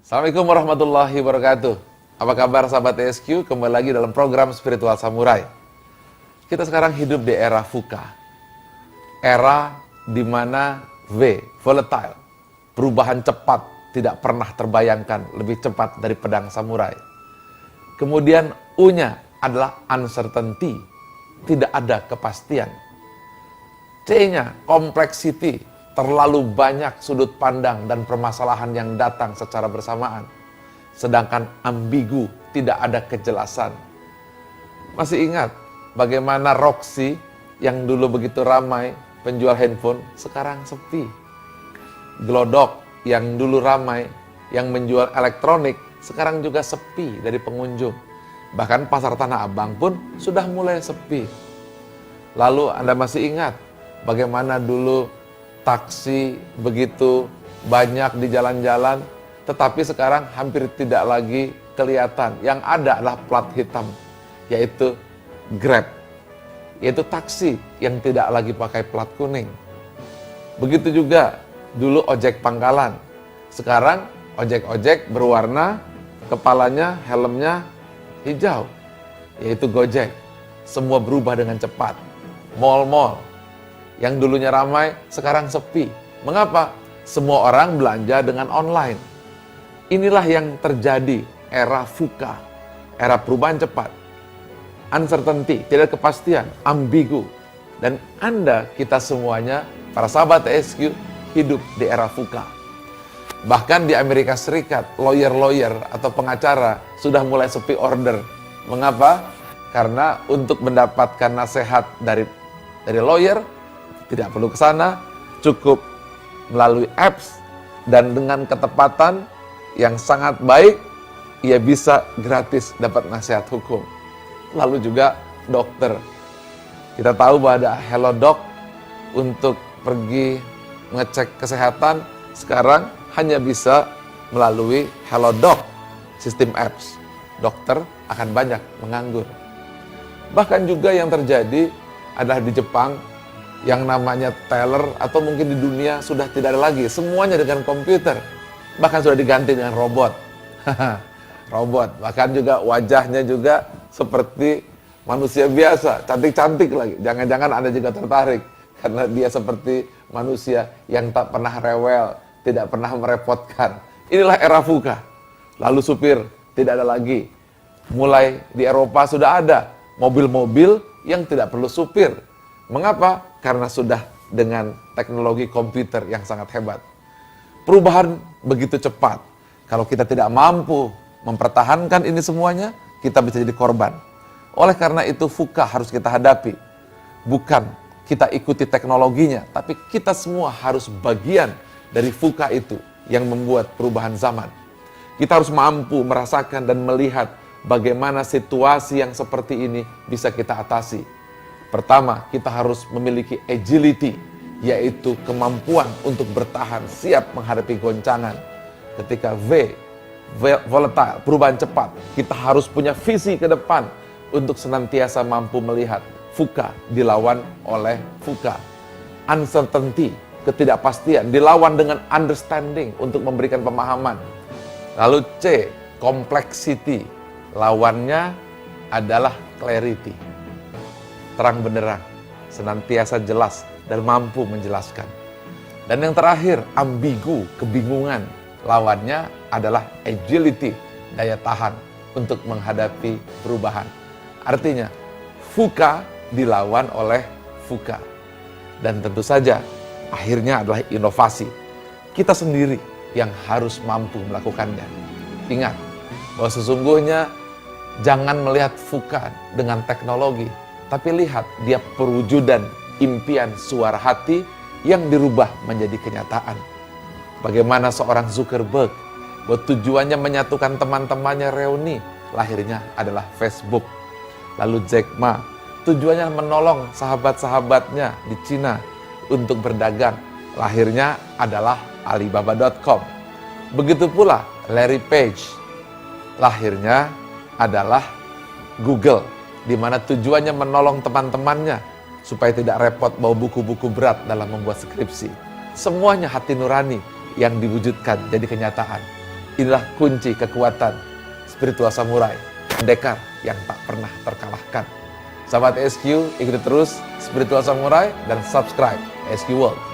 Assalamualaikum warahmatullahi wabarakatuh. Apa kabar sahabat ESQ? Kembali lagi dalam program Spiritual Samurai. Kita sekarang hidup di era VUCA. Era di mana volatile, perubahan cepat, tidak pernah terbayangkan lebih cepat dari pedang samurai. Kemudian U-nya adalah uncertainty, tidak ada kepastian. C-nya complexity, terlalu banyak sudut pandang dan permasalahan yang datang secara bersamaan. Sedangkan ambigu, tidak ada kejelasan. Masih ingat bagaimana Roxy yang dulu begitu ramai penjual handphone, sekarang sepi. Glodok yang dulu ramai yang menjual elektronik, sekarang juga sepi dari pengunjung. Bahkan pasar Tanah Abang pun sudah mulai sepi. Lalu Anda masih ingat bagaimana dulu taksi begitu banyak di jalan-jalan, tetapi sekarang hampir tidak lagi kelihatan. Yang ada adalah plat hitam, yaitu Grab, yaitu taksi yang tidak lagi pakai plat kuning. Begitu juga dulu ojek pangkalan. Sekarang ojek-ojek berwarna, kepalanya, helmnya hijau, yaitu Gojek. Semua berubah dengan cepat. Mall-mall yang dulunya ramai, sekarang sepi. Mengapa? Semua orang belanja dengan online. Inilah yang terjadi era VUCA, era perubahan cepat. Uncertainty, tidak ada kepastian, ambigu. Dan Anda, kita semuanya, para sahabat ESQ, hidup di era VUCA. Bahkan di Amerika Serikat, lawyer-lawyer atau pengacara sudah mulai sepi order. Mengapa? Karena untuk mendapatkan nasihat dari lawyer, tidak perlu ke sana, cukup melalui apps dan dengan ketepatan yang sangat baik, ia bisa gratis dapat nasihat hukum. Lalu juga dokter. Kita tahu bahwa ada Hello Doc untuk pergi mengecek kesehatan, sekarang hanya bisa melalui Hello Doc, sistem apps. Dokter akan banyak menganggur. Bahkan juga yang terjadi adalah di Jepang, yang namanya teller atau mungkin di dunia sudah tidak ada lagi, semuanya dengan komputer, bahkan sudah diganti dengan robot. Robot, bahkan juga wajahnya juga seperti manusia biasa, cantik-cantik lagi. Jangan-jangan Anda juga tertarik karena dia seperti manusia yang tak pernah rewel, tidak pernah merepotkan. Inilah era VUCA. Lalu supir tidak ada lagi. Mulai di Eropa sudah ada mobil-mobil yang tidak perlu supir. Mengapa? Karena sudah dengan teknologi komputer yang sangat hebat. Perubahan begitu cepat. Kalau kita tidak mampu mempertahankan ini semuanya, kita bisa jadi korban. Oleh karena itu VUCA harus kita hadapi. Bukan kita ikuti teknologinya, tapi kita semua harus bagian dari VUCA itu yang membuat perubahan zaman. Kita harus mampu merasakan dan melihat bagaimana situasi yang seperti ini bisa kita atasi. Pertama, kita harus memiliki agility, yaitu kemampuan untuk bertahan, siap menghadapi goncangan. Ketika volatile, perubahan cepat, kita harus punya visi ke depan untuk senantiasa mampu melihat. VUCA dilawan oleh VUCA. Uncertainty, ketidakpastian, dilawan dengan understanding untuk memberikan pemahaman. Lalu C, complexity, lawannya adalah clarity. Terang benderang, senantiasa jelas dan mampu menjelaskan. Dan yang terakhir, ambigu, kebingungan. Lawannya adalah agility, daya tahan untuk menghadapi perubahan. Artinya, VUCA dilawan oleh VUCA. Dan tentu saja, akhirnya adalah inovasi. Kita sendiri yang harus mampu melakukannya. Ingat, bahwa sesungguhnya jangan melihat VUCA dengan teknologi, tapi lihat dia perwujudan impian suara hati yang dirubah menjadi kenyataan. Bagaimana seorang Zuckerberg, bahwa tujuannya menyatukan teman-temannya reuni, lahirnya adalah Facebook. Lalu Jack Ma, tujuannya menolong sahabat-sahabatnya di Cina untuk berdagang, lahirnya adalah Alibaba.com. Begitu pula Larry Page, lahirnya adalah Google, di mana tujuannya menolong teman-temannya supaya tidak repot bawa buku-buku berat dalam membuat skripsi. Semuanya hati nurani yang diwujudkan jadi kenyataan. Inilah kunci kekuatan spiritual samurai, pendekar yang tak pernah terkalahkan. Sahabat SQ, ikuti terus Spiritual Samurai dan subscribe SQ World.